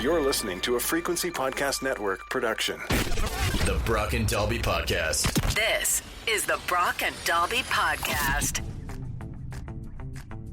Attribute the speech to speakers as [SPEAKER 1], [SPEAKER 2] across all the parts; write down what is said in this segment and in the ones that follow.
[SPEAKER 1] You're listening to a Frequency Podcast Network production.
[SPEAKER 2] The Brock and Dalby Podcast.
[SPEAKER 3] This is the Brock and Dalby Podcast.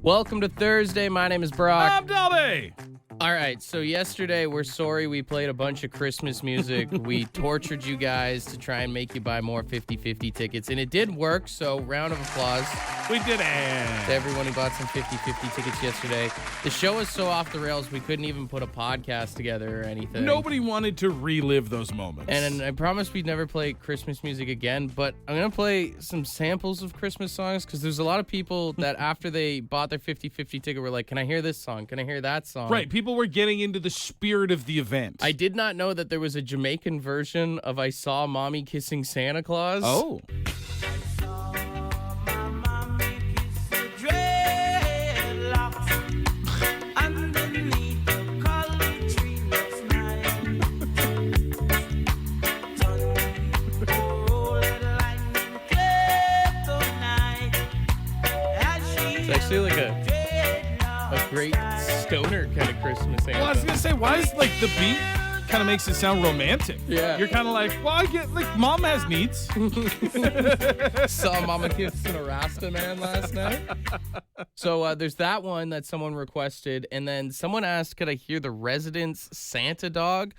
[SPEAKER 4] Welcome to Thursday. My name is Brock.
[SPEAKER 5] I'm Dalby.
[SPEAKER 4] All right, so yesterday, we're sorry we played a bunch of Christmas music. We tortured you guys to try and make you buy more 50-50 tickets, and it did work, so round of applause.
[SPEAKER 5] We did it.
[SPEAKER 4] To everyone who bought some 50-50 tickets yesterday. The show was so off the rails, we couldn't even put a podcast together or anything.
[SPEAKER 5] Nobody wanted to relive those moments.
[SPEAKER 4] And I promised we'd never play Christmas music again, but I'm going to play some samples of Christmas songs because there's a lot of people that after they bought their 50-50 ticket were like, can I hear this song? Can I hear that song?
[SPEAKER 5] Right, people were getting into the spirit of the event.
[SPEAKER 4] I did not know that there was a Jamaican version of I Saw Mommy Kissing Santa Claus.
[SPEAKER 5] Oh.
[SPEAKER 4] It's actually like a great stoner kind of Christmas anthem.
[SPEAKER 5] Well, I was going to say, why is, like, the beat kind of makes it sound romantic?
[SPEAKER 4] Yeah.
[SPEAKER 5] You're kind of like, well, I get, like, mom has needs.
[SPEAKER 4] Saw Mama kissing a Rasta man last night. So there's that one that someone requested, and then someone asked, could I hear the Residents' Santa Dog?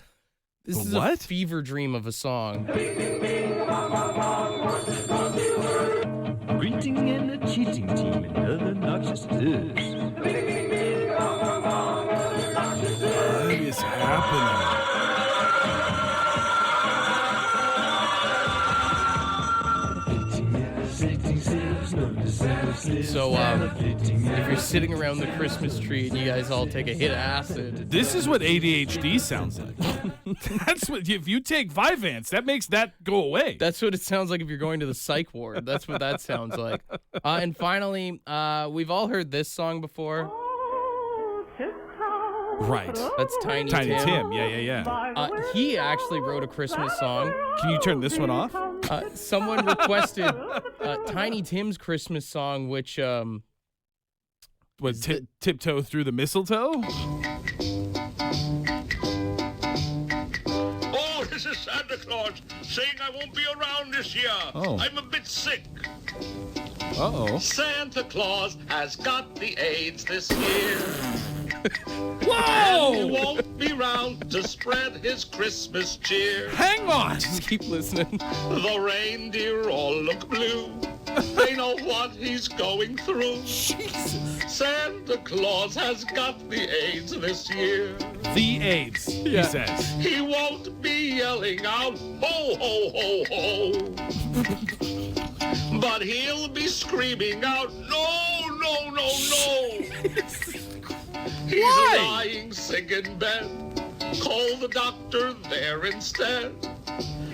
[SPEAKER 4] This is a fever dream of a song.
[SPEAKER 6] Greeting and a cheating team and other noxious doers.
[SPEAKER 5] What is happening?
[SPEAKER 4] So if you're sitting around the Christmas tree and you guys all take a hit of acid.
[SPEAKER 5] This is what ADHD sounds like. That's what, if you take Vyvanse, that makes that go away.
[SPEAKER 4] That's what it sounds like if you're going to the psych ward. That's what that sounds like. And finally, we've all heard this song before.
[SPEAKER 5] Right.
[SPEAKER 4] That's Tiny
[SPEAKER 5] Tim. Yeah.
[SPEAKER 4] He actually wrote a Christmas song.
[SPEAKER 5] Can you turn this one off?
[SPEAKER 4] Someone requested Tiny Tim's Christmas song, which
[SPEAKER 5] was Tiptoe Through the Mistletoe?
[SPEAKER 7] Oh, this is Santa Claus saying I won't be around this year.
[SPEAKER 5] Oh.
[SPEAKER 7] I'm a bit sick.
[SPEAKER 5] Uh-oh.
[SPEAKER 7] Santa Claus has got the AIDS this year.
[SPEAKER 5] Whoa!
[SPEAKER 7] And he won't be round to spread his Christmas cheer.
[SPEAKER 5] Hang on!
[SPEAKER 4] just keep listening.
[SPEAKER 7] The reindeer all look blue. They know what he's going through.
[SPEAKER 5] Jesus.
[SPEAKER 7] Santa Claus has got the AIDS this year.
[SPEAKER 5] The AIDS, he says.
[SPEAKER 7] He won't be yelling out, ho, ho, ho, ho. But he'll be screaming out, no, no, no, no. He's lying sick in bed. Call the doctor there instead.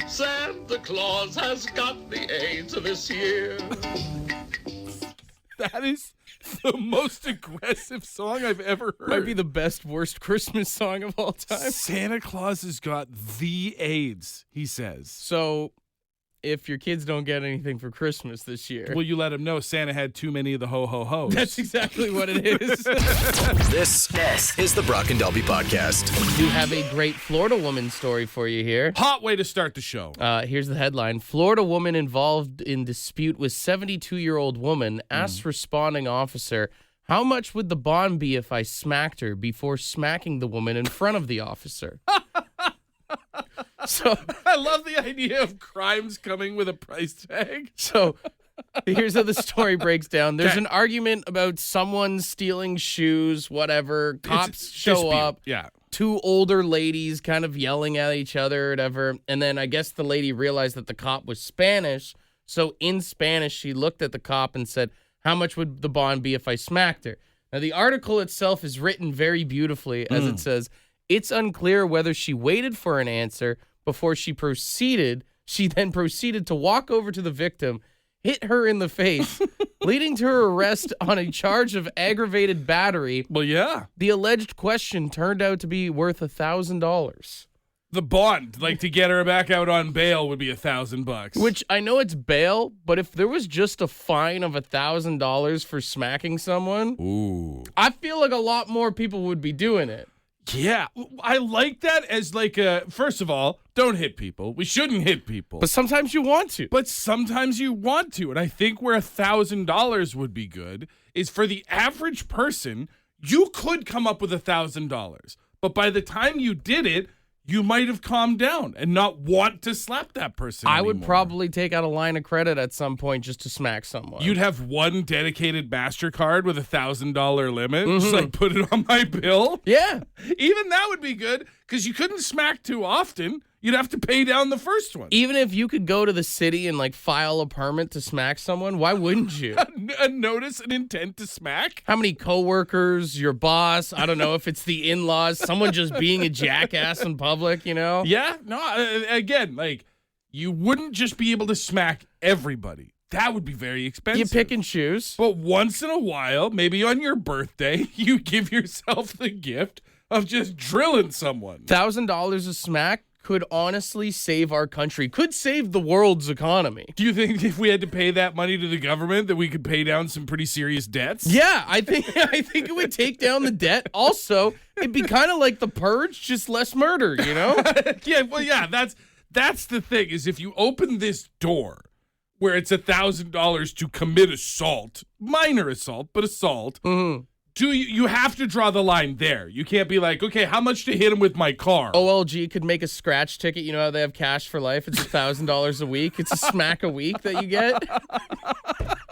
[SPEAKER 7] Santa Claus has got the AIDS this year.
[SPEAKER 5] That is the most aggressive song I've ever heard.
[SPEAKER 4] Might be the best, worst Christmas song of all time.
[SPEAKER 5] Santa Claus has got the AIDS, he says.
[SPEAKER 4] So if your kids don't get anything for Christmas this year,
[SPEAKER 5] will you let them know Santa had too many of the ho-ho-hos?
[SPEAKER 4] That's exactly what it is.
[SPEAKER 2] This is the Brock and Dalby Podcast.
[SPEAKER 4] We do have a great Florida woman story for you here.
[SPEAKER 5] Hot way to start the show.
[SPEAKER 4] Here's the headline. Florida woman involved in dispute with 72-year-old woman asks responding officer, how much would the bond be if I smacked her before smacking the woman in front of the officer? So
[SPEAKER 5] I love the idea of crimes coming with a price tag.
[SPEAKER 4] So here's how the story breaks down. There's an argument about someone stealing shoes, whatever. Cops show up.
[SPEAKER 5] Yeah.
[SPEAKER 4] Two older ladies kind of yelling at each other or whatever. And then I guess the lady realized that the cop was Spanish. So in Spanish, she looked at the cop and said, how much would the bond be if I smacked her? Now, the article itself is written very beautifully as it says, it's unclear whether she waited for an answer before she proceeded. She then proceeded to walk over to the victim, hit her in the face, leading to her arrest on a charge of aggravated battery.
[SPEAKER 5] Well, yeah.
[SPEAKER 4] The alleged question turned out to be worth $1,000.
[SPEAKER 5] The bond, like to get her back out on bail, would be $1,000.
[SPEAKER 4] Which I know it's bail, but if there was just a fine of $1,000 for smacking someone,
[SPEAKER 5] ooh,
[SPEAKER 4] I feel like a lot more people would be doing it.
[SPEAKER 5] Yeah, I like that as like first of all, don't hit people. We shouldn't hit people.
[SPEAKER 4] But sometimes you want to.
[SPEAKER 5] But sometimes you want to. And I think where $1,000 would be good is for the average person, you could come up with $1,000. But by the time you did it, you might have calmed down and not want to slap that person
[SPEAKER 4] I would
[SPEAKER 5] anymore.
[SPEAKER 4] probably take out a line of credit at some point just to smack someone.
[SPEAKER 5] You'd have one dedicated MasterCard with $1,000 limit. Just like put it on my bill.
[SPEAKER 4] Yeah.
[SPEAKER 5] Even that would be good because you couldn't smack too often. You'd have to pay down the first one.
[SPEAKER 4] Even if you could go to the city and like file a permit to smack someone, why wouldn't you?
[SPEAKER 5] A notice, an intent to smack?
[SPEAKER 4] How many coworkers, your boss, I don't know if it's the in-laws, someone just being a jackass in public, you know?
[SPEAKER 5] Yeah. No, again, like you wouldn't just be able to smack everybody. That would be very expensive.
[SPEAKER 4] You pick and choose.
[SPEAKER 5] But once in a while, maybe on your birthday, you give yourself the gift of just drilling someone.
[SPEAKER 4] $1,000 a smack could honestly save our country, could save the world's economy.
[SPEAKER 5] Do you think if we had to pay that money to the government that we could pay down some pretty serious debts?
[SPEAKER 4] Yeah, I think it would take down the debt. Also, it'd be kind of like the Purge, just less murder, you know?
[SPEAKER 5] Yeah, that's the thing is if you open this door where it's $1,000 to commit assault, minor assault, but assault, you have to draw the line there. You can't be like, okay, how much to hit him with my car?
[SPEAKER 4] OLG could make a scratch ticket. You know how they have cash for life? It's $1,000 a week. It's a smack a week that you get.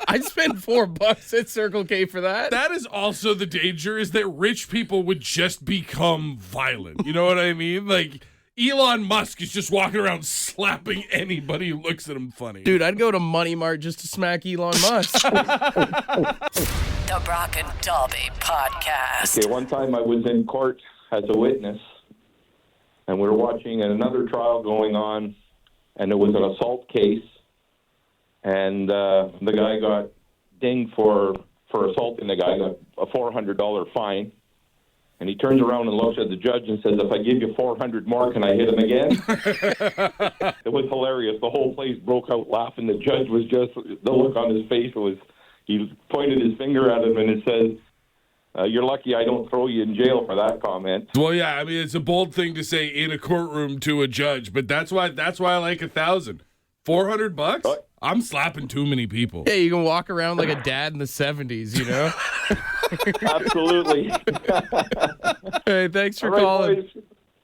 [SPEAKER 4] I'd spend $4 at Circle K for that.
[SPEAKER 5] That is also the danger is that rich people would just become violent. You know what I mean? Like Elon Musk is just walking around slapping anybody who looks at him funny.
[SPEAKER 4] Dude, I'd go to Money Mart just to smack Elon Musk.
[SPEAKER 3] The Brock and Dalby Podcast.
[SPEAKER 8] Okay, one time I was in court as a witness, and we were watching another trial going on, and it was an assault case, and the guy got dinged for assaulting the guy, got a $400 fine, and he turns around and looks at the judge and says, if I give you 400 more, can I hit him again? It was hilarious. The whole place broke out laughing. The judge was just, the look on his face was, he pointed his finger at him and it says, you're lucky I don't throw you in jail for that comment.
[SPEAKER 5] Well, yeah, I mean, it's a bold thing to say in a courtroom to a judge, but that's why I like 1,000. $400? I'm slapping too many people.
[SPEAKER 4] Yeah, you can walk around like a dad in the 70s, you know?
[SPEAKER 8] Absolutely.
[SPEAKER 4] Hey, thanks for
[SPEAKER 8] All right,
[SPEAKER 4] calling.
[SPEAKER 8] boys.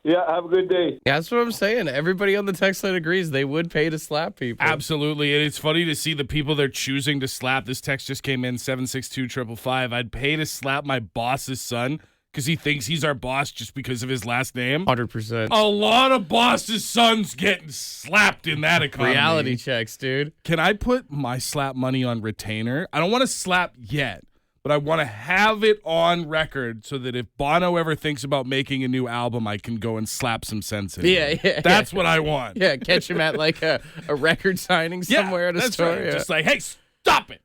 [SPEAKER 8] Yeah, have a good day.
[SPEAKER 4] Yeah, that's what I'm saying. Everybody on the text line agrees they would pay to slap people.
[SPEAKER 5] Absolutely, and it's funny to see the people they're choosing to slap. This text just came in, 762-555. I'd pay to slap my boss's son because he thinks he's our boss just because of his last name.
[SPEAKER 4] 100%.
[SPEAKER 5] A lot of bosses' sons getting slapped in that economy.
[SPEAKER 4] Reality checks, dude.
[SPEAKER 5] Can I put my slap money on retainer? I don't want to slap yet, but I want to have it on record so that if Bono ever thinks about making a new album, I can go and slap some sense in it.
[SPEAKER 4] Yeah.
[SPEAKER 5] That's what I want.
[SPEAKER 4] Yeah, catch him at like a record signing somewhere at a
[SPEAKER 5] that's
[SPEAKER 4] store.
[SPEAKER 5] right.
[SPEAKER 4] Yeah.
[SPEAKER 5] Just like, hey, stop it.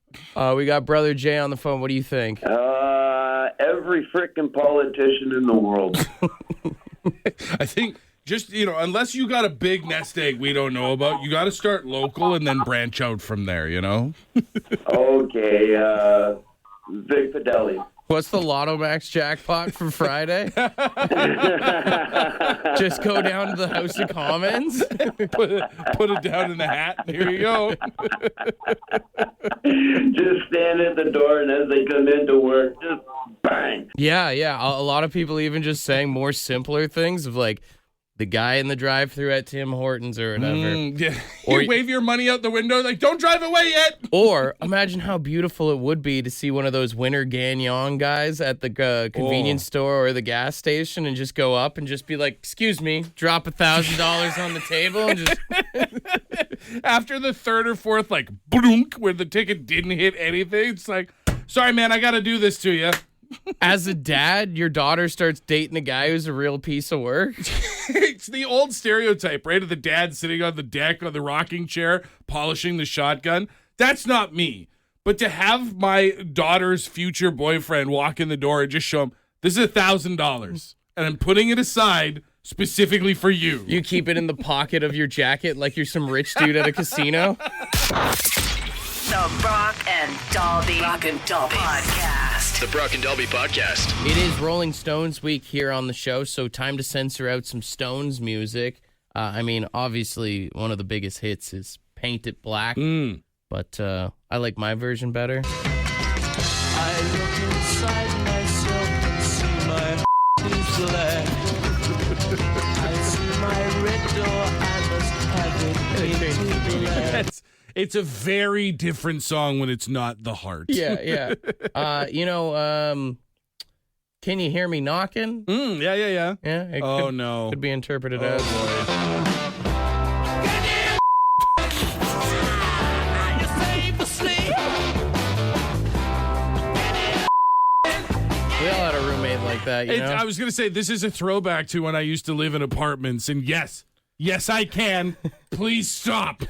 [SPEAKER 4] We got Brother Jay on the phone. What do you think?
[SPEAKER 9] Every frickin' politician in the world.
[SPEAKER 5] I think just, unless you got a big nest egg we don't know about, you got to start local and then branch out from there,
[SPEAKER 9] Okay, Vic Fideli.
[SPEAKER 4] What's the Lotto Max jackpot for Friday? Just go down to the House of Commons.
[SPEAKER 5] put it down in the hat. Here you go.
[SPEAKER 9] Just stand at the door, and as they come into work, just bang.
[SPEAKER 4] Yeah. A lot of people even just saying more simpler things of like the guy in the drive-thru at Tim Hortons or whatever.
[SPEAKER 5] Yeah.
[SPEAKER 4] Or
[SPEAKER 5] you wave your money out the window like, don't drive away yet.
[SPEAKER 4] Or imagine how beautiful it would be to see one of those Winter Gagnon guys at the convenience store or the gas station and just go up and just be like, excuse me, drop $1,000 on the table and just...
[SPEAKER 5] After the third or fourth, like, bloonk, where the ticket didn't hit anything, it's like, sorry, man, I got to do this to you.
[SPEAKER 4] As a dad, your daughter starts dating a guy who's a real piece of work.
[SPEAKER 5] It's the old stereotype, right? Of the dad sitting on the deck on the rocking chair, polishing the shotgun. That's not me. But to have my daughter's future boyfriend walk in the door and just show him, this is $1,000, and I'm putting it aside specifically for you.
[SPEAKER 4] You keep it in the pocket of your jacket like you're some rich dude at a casino.
[SPEAKER 3] The Brock and Dalby Podcast.
[SPEAKER 2] the Brock and Dalby Podcast.
[SPEAKER 4] It is Rolling Stones week here on the show, so time to censor out some Stones music. Obviously, one of the biggest hits is Paint It Black, but I like my version better.
[SPEAKER 6] I look inside myself and see my is black. I see my red door, I must have it painted black.
[SPEAKER 5] It's a very different song when it's not The Heart.
[SPEAKER 4] Yeah. Can You Hear Me Knocking?
[SPEAKER 5] Yeah.
[SPEAKER 4] Yeah. It
[SPEAKER 5] No.
[SPEAKER 4] could be interpreted as. We all had a roommate like that, you know?
[SPEAKER 5] I was going to say, this is a throwback to when I used to live in apartments. And yes, I can. Please stop.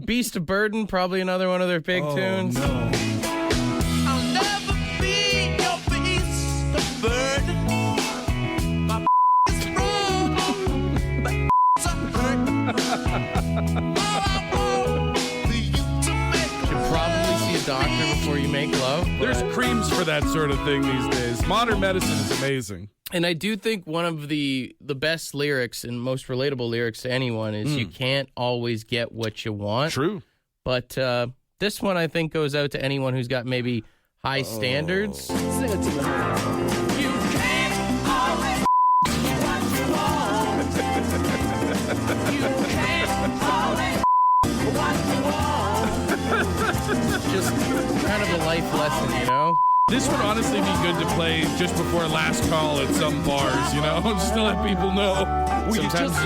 [SPEAKER 4] Beast of Burden, probably another one of their big tunes.
[SPEAKER 5] No.
[SPEAKER 6] I'll never be your beast of burden. My is wrong, but it's a hurt.
[SPEAKER 4] Should probably see a doctor before you make love.
[SPEAKER 5] There's creams for that sort of thing these days. Modern medicine is amazing.
[SPEAKER 4] And I do think one of the best lyrics and most relatable lyrics to anyone is you can't always get what you want.
[SPEAKER 5] True.
[SPEAKER 4] But this one, I think, goes out to anyone who's got maybe high standards.
[SPEAKER 6] Sing it to me. You can't always what you want. You can't always what you want.
[SPEAKER 4] Just kind of a life lesson, you know?
[SPEAKER 5] This would honestly be good to play just before last call at some bars, you know? Just to let people know.
[SPEAKER 4] Sometimes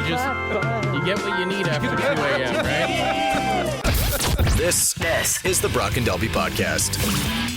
[SPEAKER 4] you get what you need after 2 a.m., right?
[SPEAKER 2] This is the Brock and Dalby Podcast.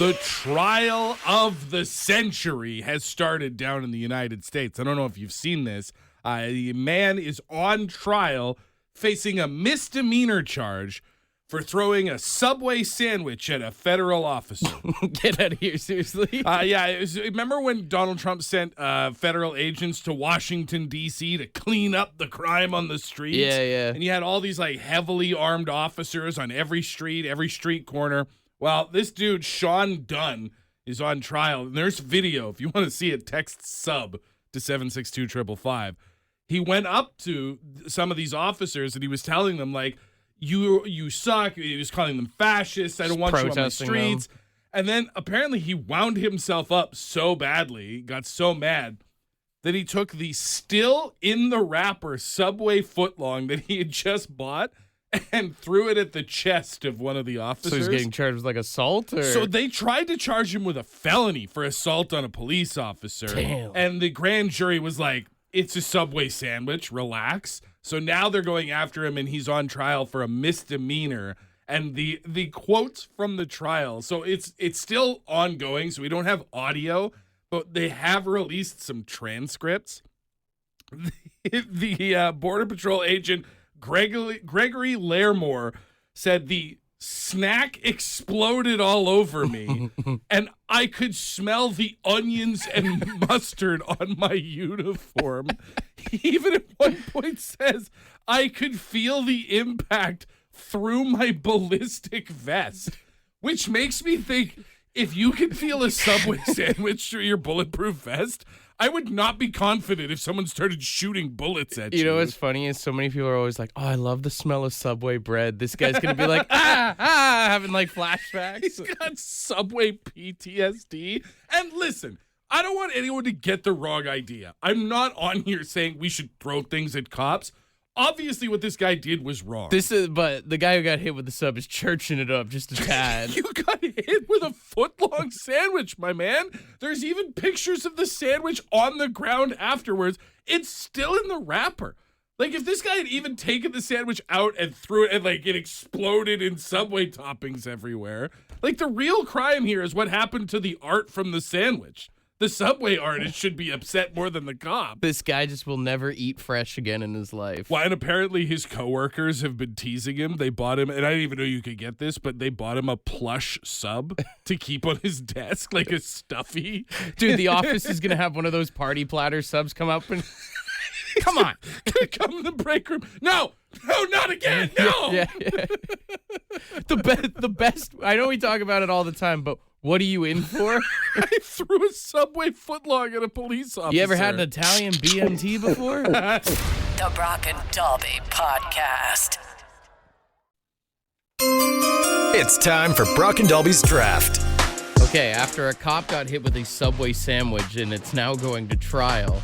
[SPEAKER 5] The trial of the century has started down in the United States. I don't know if you've seen this. A man is on trial facing a misdemeanor charge for throwing a Subway sandwich at a federal officer.
[SPEAKER 4] Get out of here, seriously.
[SPEAKER 5] Remember when Donald Trump sent federal agents to Washington, D.C. to clean up the crime on the streets?
[SPEAKER 4] Yeah.
[SPEAKER 5] And you had all these like heavily armed officers on every street corner. Well, this dude, Sean Dunn, is on trial. And there's video. If you want to see it, text sub to 762-555. He went up to some of these officers and he was telling them, like, You suck. He was calling them fascists. I don't want you on the streets. And then apparently he wound himself up so badly, got so mad, that he took the still in the wrapper Subway footlong that he had just bought and threw it at the chest of one of the officers.
[SPEAKER 4] So he's getting charged with like assault? Or?
[SPEAKER 5] So they tried to charge him with a felony for assault on a police officer.
[SPEAKER 4] Damn.
[SPEAKER 5] And the grand jury was like, it's a Subway sandwich, relax. So now they're going after him and he's on trial for a misdemeanor. And the quotes from the trial, so it's still ongoing, so we don't have audio, but they have released some transcripts. The Border Patrol agent Gregory Lairmore said the snack exploded all over me, and I could smell the onions and mustard on my uniform. He even at one point says, I could feel the impact through my ballistic vest, which makes me think if you can feel a Subway sandwich through your bulletproof vest, I would not be confident if someone started shooting bullets at you.
[SPEAKER 4] You know what's funny is so many people are always like, oh, I love the smell of Subway bread. This guy's going to be like, having like flashbacks.
[SPEAKER 5] He's got Subway PTSD. And listen, I don't want anyone to get the wrong idea. I'm not on here saying we should throw things at cops. Obviously, what this guy did was wrong.
[SPEAKER 4] But the guy who got hit with the sub is churching it up just a tad.
[SPEAKER 5] You got hit with a foot-long sandwich, my man. There's even pictures of the sandwich on the ground afterwards. It's still in the wrapper. Like, if this guy had even taken the sandwich out and threw it and, like, it exploded in Subway toppings everywhere. Like, the real crime here is what happened to the art from the sandwich. The Subway artist should be upset more than the cop.
[SPEAKER 4] This guy just will never eat fresh again in his life.
[SPEAKER 5] Well, and apparently his coworkers have been teasing him. They bought him, and I didn't even know you could get this, but they bought him a plush sub to keep on his desk, like a stuffy.
[SPEAKER 4] Dude, the office is going to have one of those party platter subs come up and... Come on.
[SPEAKER 5] Come in the break room. No, not again. No.
[SPEAKER 4] Yeah. The best, I know we talk about it all the time, but What are you in for?
[SPEAKER 5] I threw a Subway footlong at a police officer.
[SPEAKER 4] You ever had an Italian BMT before?
[SPEAKER 3] The Brock and Dalby Podcast.
[SPEAKER 2] It's time for Brock and Dalby's Draft.
[SPEAKER 4] Okay, after a cop got hit with a Subway sandwich and it's now going to trial,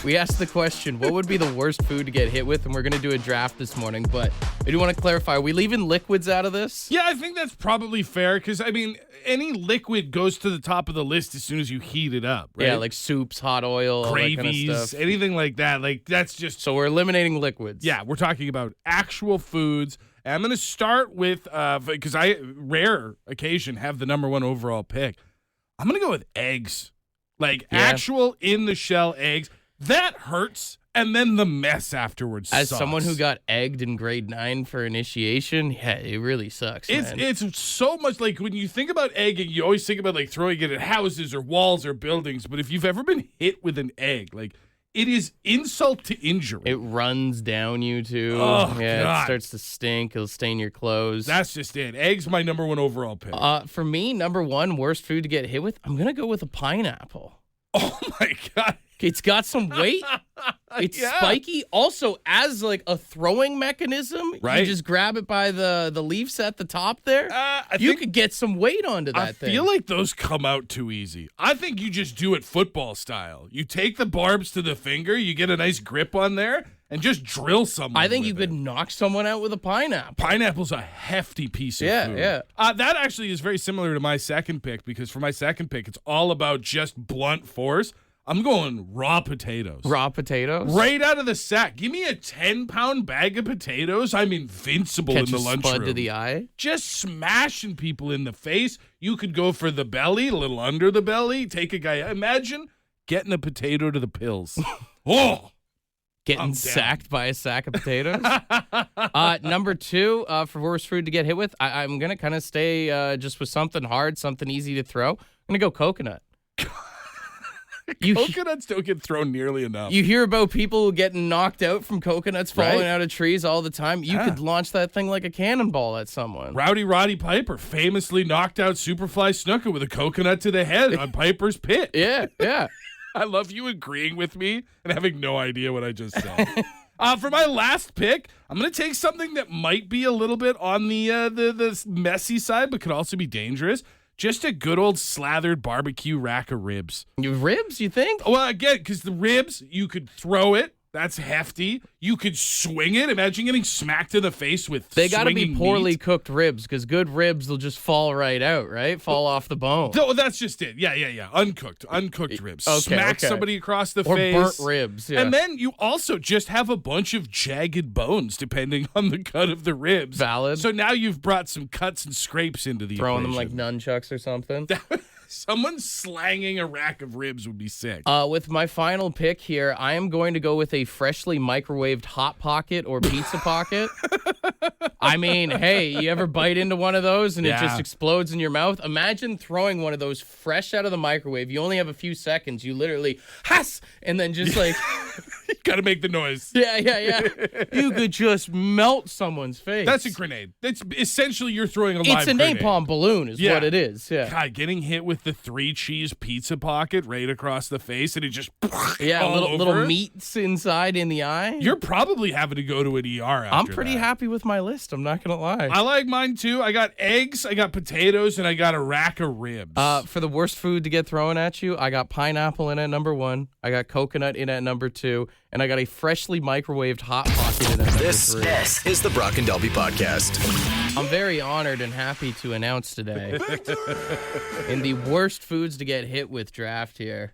[SPEAKER 4] we asked the question, what would be the worst food to get hit with? And we're going to do a draft this morning, but I do want to clarify, are we leaving liquids out of this?
[SPEAKER 5] Yeah, I think that's probably fair because, I mean, any liquid goes to the top of the list as soon as you heat it up, right?
[SPEAKER 4] Yeah, like soups, hot oil,
[SPEAKER 5] gravies,
[SPEAKER 4] all that kind of stuff.
[SPEAKER 5] anything like that. Like, that's just...
[SPEAKER 4] So we're eliminating liquids.
[SPEAKER 5] Yeah, we're talking about actual foods. And I'm going to start with, because I, rare occasion, have the number one overall pick. I'm going to go with eggs. Like, actual in-the-shell eggs. That hurts, and then the mess afterwards
[SPEAKER 4] As
[SPEAKER 5] sucks.
[SPEAKER 4] someone who got egged in grade 9 for initiation, yeah, it really sucks, man.
[SPEAKER 5] It's so much, like, when you think about egging, you always think about, like, throwing it at houses or walls or buildings. But if you've ever been hit with an egg, like, it is insult to injury.
[SPEAKER 4] It runs down you, too.
[SPEAKER 5] Oh,
[SPEAKER 4] yeah,
[SPEAKER 5] God.
[SPEAKER 4] It starts to stink. It'll stain your clothes.
[SPEAKER 5] That's just it. Eggs, my number one overall pick.
[SPEAKER 4] For me, number one worst food to get hit with, I'm going to go with a pineapple.
[SPEAKER 5] Oh, my God.
[SPEAKER 4] It's got some weight. It's spiky. Also, as like a throwing mechanism,
[SPEAKER 5] Right.
[SPEAKER 4] you just grab it by the leaves at the top there. You could get some weight onto that thing.
[SPEAKER 5] I feel like those come out too easy. I think you just do it football style. You take the barbs to the finger, you get a nice grip on there, and just drill someone.
[SPEAKER 4] I think you
[SPEAKER 5] with
[SPEAKER 4] could
[SPEAKER 5] it.
[SPEAKER 4] knock someone out with a pineapple.
[SPEAKER 5] Pineapple's a hefty piece of food.
[SPEAKER 4] Yeah.
[SPEAKER 5] That actually is very similar to my second pick because for my second pick, it's all about just blunt force. I'm going raw potatoes.
[SPEAKER 4] Raw potatoes?
[SPEAKER 5] Right out of the sack. Give me a 10-pound bag of potatoes. I'm invincible
[SPEAKER 4] Catch
[SPEAKER 5] in the
[SPEAKER 4] a
[SPEAKER 5] lunchroom.
[SPEAKER 4] spud to the eye?
[SPEAKER 5] Just smashing people in the face. You could go for the belly, a little under the belly. Take a guy. Imagine getting a potato to the pills. Oh! I'm
[SPEAKER 4] Getting
[SPEAKER 5] down.
[SPEAKER 4] sacked by a sack of potatoes. Number two, for worst food to get hit with, I'm going to kind of stay just with something hard, something easy to throw. I'm going to go coconut.
[SPEAKER 5] Coconuts don't get thrown nearly enough.
[SPEAKER 4] You hear about people getting knocked out from coconuts falling
[SPEAKER 5] Right.
[SPEAKER 4] out of trees all the time. You could launch that thing like a cannonball at someone.
[SPEAKER 5] Rowdy Roddy Piper famously knocked out Superfly Snuka with a coconut to the head on Piper's Pit.
[SPEAKER 4] Yeah.
[SPEAKER 5] I love you agreeing with me and having no idea what I just said. For my last pick, I'm going to take something that might be a little bit on the messy side, but could also be dangerous. Just a good old slathered barbecue rack of ribs.
[SPEAKER 4] Ribs, you think?
[SPEAKER 5] Well, again, because the ribs, you could throw it. That's hefty. You could swing it. Imagine getting smacked in the face with
[SPEAKER 4] They got to be
[SPEAKER 5] swinging
[SPEAKER 4] poorly
[SPEAKER 5] meat.
[SPEAKER 4] cooked ribs because good ribs, they'll just fall right out, right? Fall off the bone.
[SPEAKER 5] No, that's just it. Yeah. Uncooked ribs.
[SPEAKER 4] Okay,
[SPEAKER 5] Smack
[SPEAKER 4] okay.
[SPEAKER 5] somebody across the
[SPEAKER 4] Or
[SPEAKER 5] face.
[SPEAKER 4] burnt ribs, yeah.
[SPEAKER 5] And then you also just have a bunch of jagged bones depending on the cut of the ribs.
[SPEAKER 4] Valid.
[SPEAKER 5] So now you've brought some cuts and scrapes into the
[SPEAKER 4] Throwing them like
[SPEAKER 5] equation.
[SPEAKER 4] nunchucks or something.
[SPEAKER 5] Someone slanging a rack of ribs would be sick.
[SPEAKER 4] With my final pick here, I am going to go with a freshly microwaved Hot Pocket or Pizza Pocket. I mean, hey, you ever bite into one of those and it just explodes in your mouth? Imagine throwing one of those fresh out of the microwave. You only have a few seconds. You literally, has, and then just like...
[SPEAKER 5] Got to make the noise.
[SPEAKER 4] Yeah. You could just melt someone's face.
[SPEAKER 5] That's a grenade. That's essentially you're throwing a live
[SPEAKER 4] It's a
[SPEAKER 5] grenade.
[SPEAKER 4] napalm balloon is what it is. Yeah.
[SPEAKER 5] God, getting hit with the 3-cheese pizza pocket right across the face and it just
[SPEAKER 4] Yeah,
[SPEAKER 5] all
[SPEAKER 4] little
[SPEAKER 5] over.
[SPEAKER 4] meats inside in the eye.
[SPEAKER 5] You're probably having to go to an ER after
[SPEAKER 4] I'm pretty
[SPEAKER 5] that.
[SPEAKER 4] happy with my list. I'm not gonna lie.
[SPEAKER 5] I like mine too. I got eggs, I got potatoes, and I got a rack of ribs.
[SPEAKER 4] For the worst food to get thrown at you, I got pineapple in at number 1. I got coconut in at number 2, and I got a freshly microwaved Hot Pocket in at number 3.
[SPEAKER 2] This is the Brock and Dalby Podcast.
[SPEAKER 4] I'm very honored and happy to announce today in the worst foods to get hit with draft here.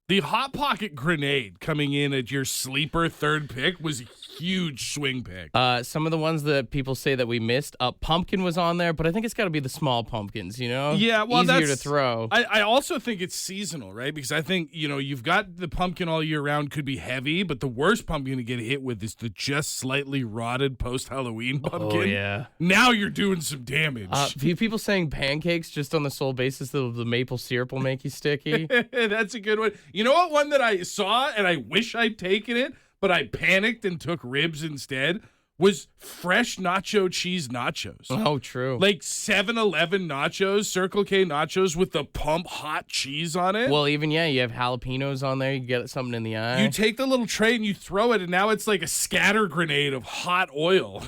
[SPEAKER 5] The Hot Pocket grenade coming in at your sleeper third pick was a huge swing pick.
[SPEAKER 4] Some of the ones that people say that we missed, pumpkin was on there, but I think it's got to be the small pumpkins, you know?
[SPEAKER 5] Yeah, well,
[SPEAKER 4] easier
[SPEAKER 5] that's
[SPEAKER 4] to throw.
[SPEAKER 5] I also think it's seasonal, right? Because I think, you've got the pumpkin all year round could be heavy, but the worst pumpkin to get hit with is the just slightly rotted post-Halloween pumpkin.
[SPEAKER 4] Oh, yeah.
[SPEAKER 5] Now you're doing some damage.
[SPEAKER 4] People saying pancakes just on the sole basis that the maple syrup will make you sticky.
[SPEAKER 5] That's a good one. You know what one that I saw and I wish I'd taken it, but I panicked and took ribs instead, was fresh nacho cheese nachos.
[SPEAKER 4] Oh, true.
[SPEAKER 5] Like 7-Eleven nachos, Circle K nachos with the pump hot cheese on it.
[SPEAKER 4] Well, even, you have jalapenos on there. You get something in the eye.
[SPEAKER 5] You take the little tray and you throw it, and now it's like a scatter grenade of hot oil.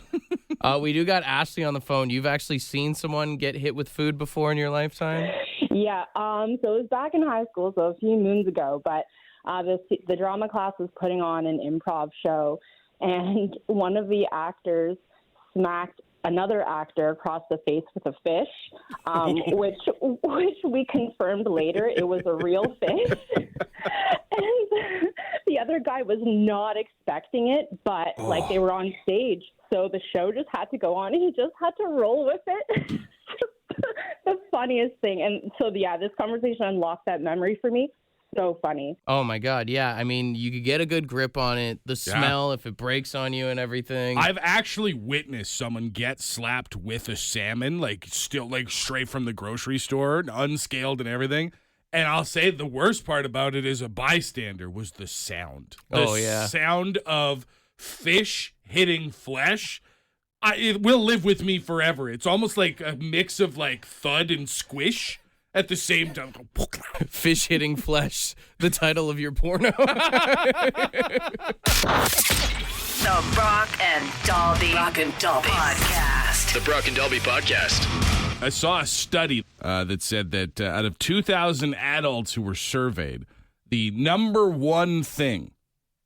[SPEAKER 4] We do got Ashley on the phone. You've actually seen someone get hit with food before in your lifetime?
[SPEAKER 10] Yeah, so it was back in high school, so a few moons ago, but the drama class was putting on an improv show, and one of the actors smacked another actor across the face with a fish, which we confirmed later it was a real fish. And the other guy was not expecting it, but like they were on stage, so the show just had to go on, and he just had to roll with it. The funniest thing. And so, this conversation unlocked that memory for me. So funny.
[SPEAKER 4] Oh, my God. Yeah. I mean, you could get a good grip on it. The smell, if it breaks on you and everything.
[SPEAKER 5] I've actually witnessed someone get slapped with a salmon, like still like straight from the grocery store, unscaled and everything. And I'll say the worst part about it as a bystander was the sound. The sound of fish hitting flesh. It will live with me forever. It's almost like a mix of like thud and squish at the same time.
[SPEAKER 4] Fish hitting flesh, the title of your porno.
[SPEAKER 3] The Brock and Dalby Podcast.
[SPEAKER 2] The Brock and Dalby Podcast.
[SPEAKER 5] I saw a study that said that out of 2,000 adults who were surveyed, the number one thing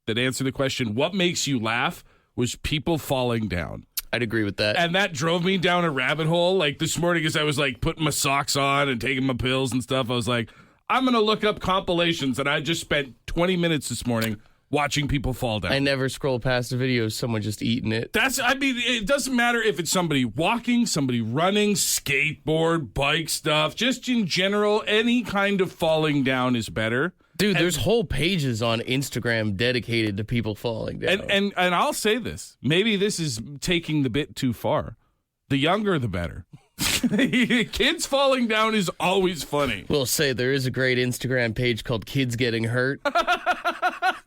[SPEAKER 5] that answered the question, what makes you laugh, was people falling down.
[SPEAKER 4] I'd agree with that.
[SPEAKER 5] And that drove me down a rabbit hole. Like this morning as I was like putting my socks on and taking my pills and stuff, I was like, I'm going to look up compilations. And I just spent 20 minutes this morning watching people fall down.
[SPEAKER 4] I never scroll past a video of someone just eating it.
[SPEAKER 5] It doesn't matter if it's somebody walking, somebody running, skateboard, bike stuff, just in general, any kind of falling down is better.
[SPEAKER 4] Dude, there's whole pages on Instagram dedicated to people falling down.
[SPEAKER 5] And I'll say this. Maybe this is taking the bit too far. The younger, the better. Kids falling down is always funny.
[SPEAKER 4] We'll say there is a great Instagram page called Kids Getting Hurt.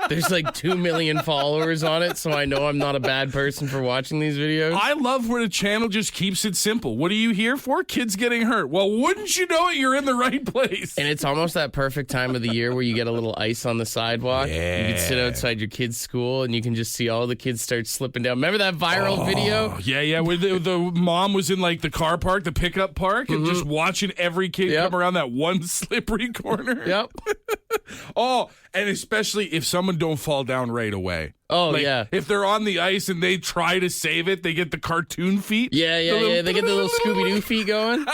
[SPEAKER 4] There's like 2 million followers on it, so I know I'm not a bad person for watching these videos.
[SPEAKER 5] I love where the channel just keeps it simple. What are you here for? Kids getting hurt. Well, wouldn't you know it? You're in the right place.
[SPEAKER 4] And it's almost that perfect time of the year where you get a little ice on the sidewalk.
[SPEAKER 5] Yeah.
[SPEAKER 4] You can sit outside your kid's school and you can just see all the kids start slipping down. Remember that viral video?
[SPEAKER 5] Yeah. Where the mom was in like the car park, the pickup park, and just watching every kid come around that one slippery corner.
[SPEAKER 4] Yep.
[SPEAKER 5] And especially if someone don't fall down right away.
[SPEAKER 4] Oh,
[SPEAKER 5] like,
[SPEAKER 4] yeah.
[SPEAKER 5] If they're on the ice and they try to save it, they get the cartoon feet.
[SPEAKER 4] Yeah. They get the little Scooby-Doo feet going.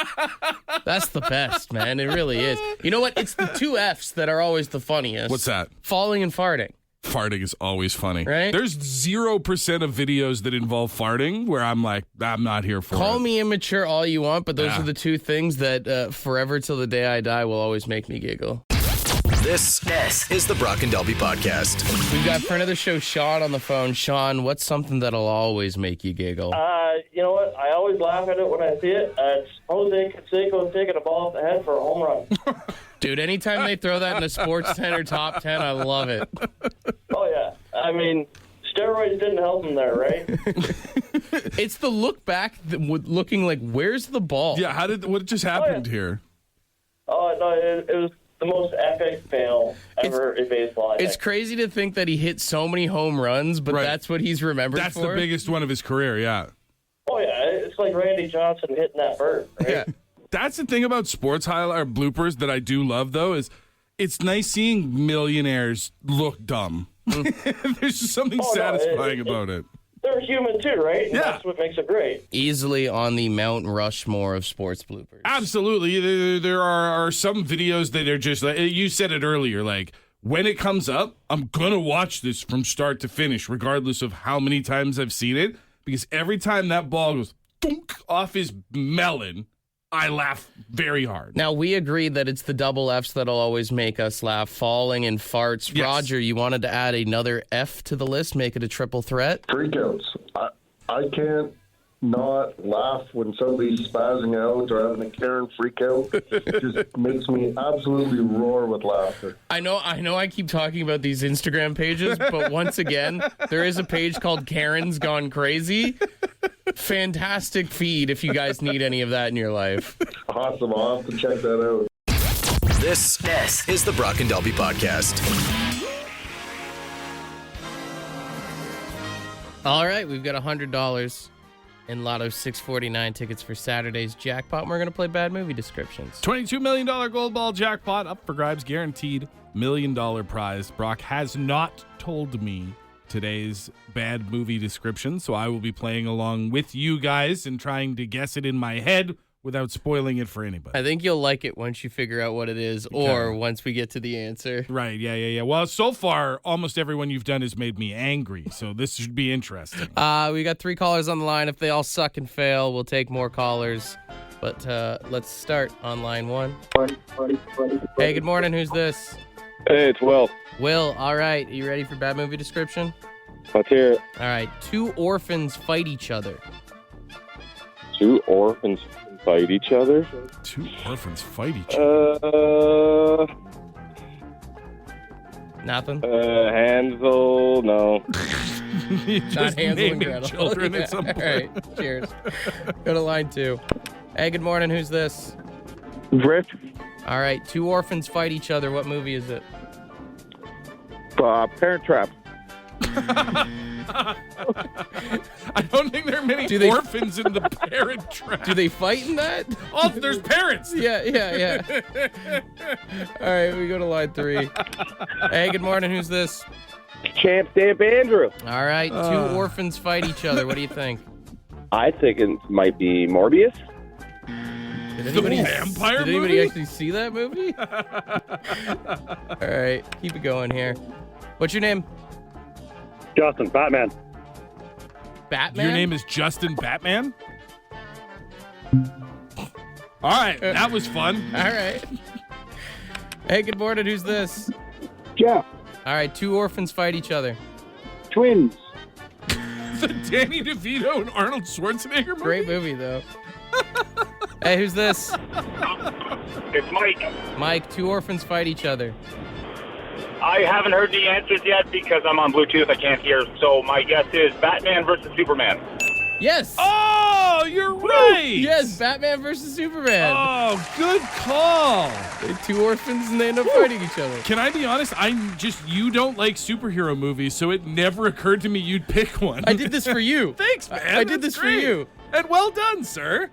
[SPEAKER 4] That's the best, man. It really is. You know what? It's the 2 Fs that are always the funniest.
[SPEAKER 5] What's that?
[SPEAKER 4] Falling and farting.
[SPEAKER 5] Farting is always funny.
[SPEAKER 4] Right?
[SPEAKER 5] There's 0% of videos that involve farting where I'm like, I'm not here for it.
[SPEAKER 4] Call me immature all you want, but those are the 2 things that forever till the day I die will always make me giggle.
[SPEAKER 2] This is the Brock and Dalby Podcast.
[SPEAKER 4] We've got friend of the show, Sean, on the phone. Sean, what's something that'll always make you giggle?
[SPEAKER 9] You know what? I always laugh at it when I see it. It's Jose Canseco taking a ball off the head for a home run.
[SPEAKER 4] Dude, anytime they throw that in a Sports 10 or Top 10, I love it.
[SPEAKER 9] Oh, yeah. I mean, steroids didn't help him there, right?
[SPEAKER 4] It's the look back looking like, where's the ball?
[SPEAKER 5] Yeah, what just happened here?
[SPEAKER 9] Oh, no, it was the most epic fail ever in baseball.
[SPEAKER 4] It's crazy to think that he hit so many home runs, but that's what he's remembered
[SPEAKER 5] That's
[SPEAKER 4] for.
[SPEAKER 5] the biggest one of his career, yeah.
[SPEAKER 9] Oh, yeah. It's like Randy Johnson hitting that bird, right?
[SPEAKER 5] Yeah. That's the thing about sports highlight or bloopers that I do love, though, is it's nice seeing millionaires look dumb. There's just something satisfying about it.
[SPEAKER 9] They're human too, right? And that's what makes it great.
[SPEAKER 4] Easily on the Mount Rushmore of sports bloopers.
[SPEAKER 5] Absolutely. There are some videos that are just like, you said it earlier, like, when it comes up, I'm going to watch this from start to finish, regardless of how many times I've seen it, because every time that ball goes thunk off his melon, I laugh very hard.
[SPEAKER 4] Now, we agree that it's the double Fs that'll always make us laugh, falling and farts. Yes. Roger, you wanted to add another F to the list, make it a triple threat?
[SPEAKER 11] Freakouts. I can't not laugh when somebody's spazzing out or having a Karen freak out. It just makes me absolutely roar with laughter.
[SPEAKER 4] I know I keep talking about these Instagram pages, but once again, there is a page called Karen's Gone Crazy. Fantastic feed if you guys need any of that in your life.
[SPEAKER 11] Awesome. I'll have to check that out.
[SPEAKER 2] This is the Brock and Dalby Podcast.
[SPEAKER 4] All right, we've got $100 in Lotto 649 tickets for Saturday's jackpot. And we're going to play bad movie descriptions.
[SPEAKER 5] $22 million gold ball jackpot up for grabs, guaranteed $1 million prize. Brock has not told me today's bad movie description, so I will be playing along with you guys and trying to guess it in my head without spoiling it for anybody.
[SPEAKER 4] I think you'll like it once you figure out what it is, or once we get to the answer.
[SPEAKER 5] Right, yeah. Well, so far, almost everyone you've done has made me angry, so this should be interesting.
[SPEAKER 4] We got 3 callers on the line. If they all suck and fail, we'll take more callers. But let's start on line 1. Hey, good morning. Who's this?
[SPEAKER 12] Hey, it's Will.
[SPEAKER 4] Will, all right. Are you ready for bad movie description?
[SPEAKER 12] Let's hear it.
[SPEAKER 4] All right. 2 orphans fight each other.
[SPEAKER 12] 2 orphans fight each other?
[SPEAKER 5] 2 orphans fight each other?
[SPEAKER 4] Nothing?
[SPEAKER 12] Hansel, no.
[SPEAKER 4] Not Hansel and Gretel.
[SPEAKER 5] Children at some point.
[SPEAKER 4] All right, cheers. Go to line 2. Hey, good morning. Who's this?
[SPEAKER 12] Rick.
[SPEAKER 4] All right. 2 orphans fight each other. What movie is it?
[SPEAKER 12] Parent Trap.
[SPEAKER 5] I don't think there are many orphans in the Parent Trap.
[SPEAKER 4] Do they fight in that?
[SPEAKER 5] Oh, there's parents.
[SPEAKER 4] Yeah. All right, we go to line 3. Hey, good morning. Who's this?
[SPEAKER 12] Champ Stamp Andrew.
[SPEAKER 4] All right, 2 orphans fight each other. What do you think?
[SPEAKER 12] I think it might be Morbius.
[SPEAKER 4] Did anybody,
[SPEAKER 5] vampire
[SPEAKER 4] did anybody
[SPEAKER 5] movie?
[SPEAKER 4] actually see that movie? All right, keep it going here. What's your name?
[SPEAKER 12] Justin, Batman.
[SPEAKER 4] Batman?
[SPEAKER 5] Your name is Justin Batman? All right, that was fun.
[SPEAKER 4] All right. Hey, good morning. Who's this?
[SPEAKER 12] Jeff.
[SPEAKER 4] All right, 2 orphans fight each other.
[SPEAKER 12] Twins.
[SPEAKER 5] The Danny DeVito and Arnold Schwarzenegger movie?
[SPEAKER 4] Great movie, though. Hey, who's this?
[SPEAKER 13] It's Mike.
[SPEAKER 4] Mike, 2 orphans fight each other.
[SPEAKER 13] I haven't heard the answers yet because I'm on Bluetooth. I can't hear. So my guess is Batman versus Superman.
[SPEAKER 4] Yes.
[SPEAKER 5] Oh, you're right.
[SPEAKER 4] Yes, Batman versus Superman.
[SPEAKER 5] Oh, good call.
[SPEAKER 4] They're 2 orphans and they end up fighting each other.
[SPEAKER 5] Can I be honest? You don't like superhero movies, so it never occurred to me you'd pick one.
[SPEAKER 4] I did this for you.
[SPEAKER 5] Thanks, man.
[SPEAKER 4] I did this for you.
[SPEAKER 5] And well done, sir.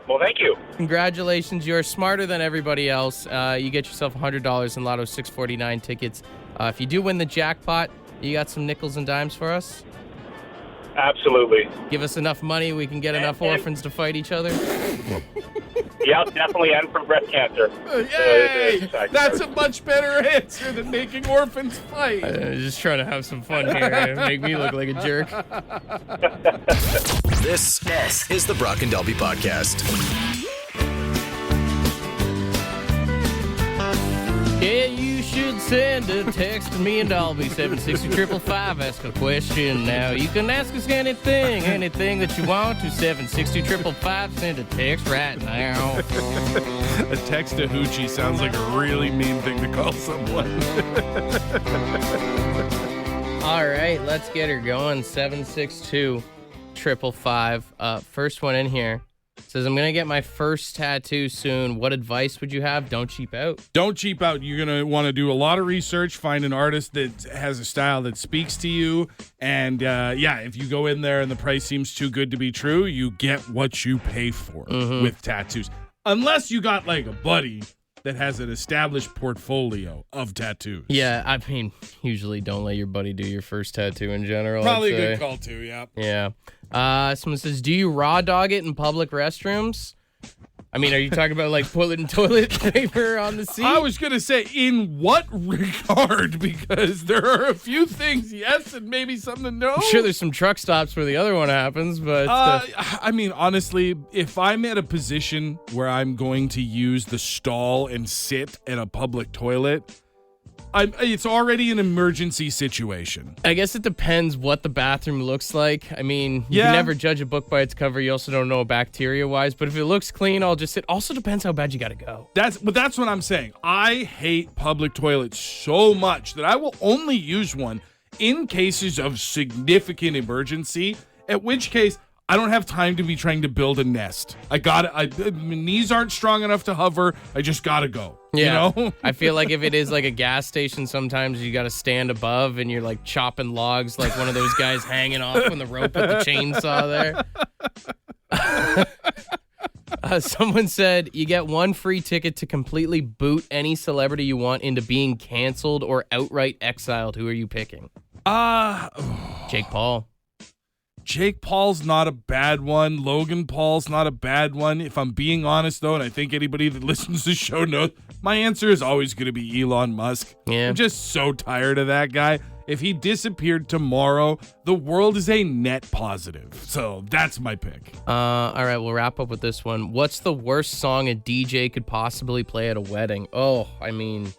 [SPEAKER 13] Well, thank you.
[SPEAKER 4] Congratulations. You're smarter than everybody else. You get yourself $100 in Lotto 649 tickets. If you do win the jackpot, you got some nickels and dimes for us?
[SPEAKER 13] Absolutely.
[SPEAKER 4] Give us enough money, we can get enough orphans to fight each other?
[SPEAKER 13] Yeah, definitely end from breast cancer.
[SPEAKER 5] Yay! That's a much better answer than making orphans fight.
[SPEAKER 4] I'm just trying to have some fun here and make me look like a jerk.
[SPEAKER 2] This is the Brock and Dalby Podcast.
[SPEAKER 4] Yeah, you should send a text to me and Dalby, 760-555. Ask a question now. You can ask us anything that you want to 760-555. Send a text right now.
[SPEAKER 5] A text to Hoochie sounds like a really mean thing to call someone.
[SPEAKER 4] All right, let's get her going. 762-555. First one in here. Says, I'm going to get my first tattoo soon. What advice would you have? Don't cheap out.
[SPEAKER 5] Don't cheap out. You're going to want to do a lot of research, find an artist that has a style that speaks to you. And if you go in there and the price seems too good to be true, you get what you pay for with tattoos. Unless you got like a buddy that has an established portfolio of tattoos.
[SPEAKER 4] Yeah, I mean, usually don't let your buddy do your first tattoo in general.
[SPEAKER 5] Probably a good call too, yeah.
[SPEAKER 4] Yeah. Someone says, do you raw dog it in public restrooms? I mean, are you talking about like putting toilet paper on the seat?
[SPEAKER 5] I was going to say, in what regard? Because there are a few things yes and maybe something no.
[SPEAKER 4] I'm sure there's some truck stops where the other one happens, but...
[SPEAKER 5] I mean, honestly, if I'm at a position where I'm going to use the stall and sit in a public toilet, It's already an emergency situation.
[SPEAKER 4] I guess it depends what the bathroom looks like. I mean, you
[SPEAKER 5] Yeah.
[SPEAKER 4] can never judge a book by its cover. You also don't know bacteria-wise. But if it looks clean, I'll just sit. Also depends how bad you got to go.
[SPEAKER 5] That's what I'm saying. I hate public toilets so much that I will only use one in cases of significant emergency, at which case I don't have time to be trying to build a nest. My knees aren't strong enough to hover. I just gotta go.
[SPEAKER 4] Yeah.
[SPEAKER 5] You know?
[SPEAKER 4] I feel like if it is like a gas station, sometimes you got to stand above and you're like chopping logs like one of those guys hanging off on the rope with the chainsaw there. Someone said you get one free ticket to completely boot any celebrity you want into being canceled or outright exiled. Who are you picking? Jake Paul.
[SPEAKER 5] Jake Paul's not a bad one. Logan Paul's not a bad one. If I'm being honest, though, and I think anybody that listens to the show knows, my answer is always going to be Elon Musk.
[SPEAKER 4] Yeah.
[SPEAKER 5] I'm just so tired of that guy. If he disappeared tomorrow, the world is a net positive. So that's my pick.
[SPEAKER 4] All right, we'll wrap up with this one. What's the worst song a DJ could possibly play at a wedding? Oh, I mean,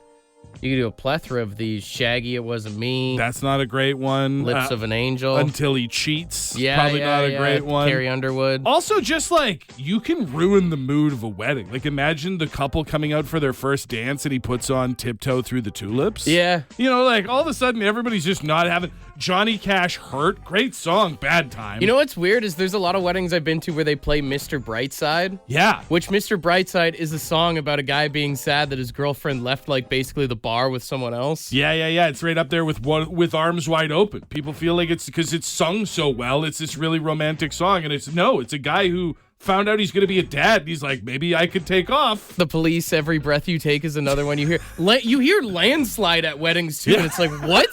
[SPEAKER 4] you could do a plethora of these. Shaggy, It Wasn't Me.
[SPEAKER 5] That's not a great one.
[SPEAKER 4] Lips of an Angel.
[SPEAKER 5] Until He Cheats.
[SPEAKER 4] Yeah,
[SPEAKER 5] Probably not a great one.
[SPEAKER 4] Carrie Underwood.
[SPEAKER 5] Also, just like, you can ruin the mood of a wedding. Like, imagine the couple coming out for their first dance and he puts on Tiptoe Through the Tulips.
[SPEAKER 4] Yeah.
[SPEAKER 5] You know, like, all of a sudden, everybody's just not having... Johnny Cash, Hurt. Great song. Bad time.
[SPEAKER 4] You know what's weird is there's a lot of weddings I've been to where they play Mr. Brightside.
[SPEAKER 5] Yeah.
[SPEAKER 4] Which Mr. Brightside is a song about a guy being sad that his girlfriend left, like, basically the bar with someone else.
[SPEAKER 5] Yeah. It's right up there with Arms Wide Open. People feel like it's because it's sung so well. It's this really romantic song. And it's a guy who found out he's going to be a dad. And he's like, maybe I could take off.
[SPEAKER 4] The Police, Every Breath You Take is another one you hear. You hear Landslide at weddings, too.
[SPEAKER 5] Yeah.
[SPEAKER 4] And it's like, what?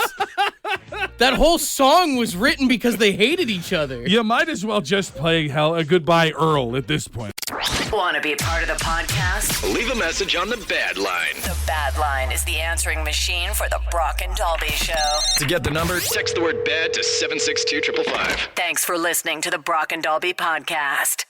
[SPEAKER 4] That whole song was written because they hated each other.
[SPEAKER 5] You might as well just play Goodbye Earl at this point.
[SPEAKER 3] Want to be a part of the podcast?
[SPEAKER 2] Leave a message on the Bad Line.
[SPEAKER 3] The Bad Line is the answering machine for the Brock and Dalby Show.
[SPEAKER 2] To get the number, text the word BAD to 762-555.
[SPEAKER 3] Thanks for listening to the Brock and Dalby podcast.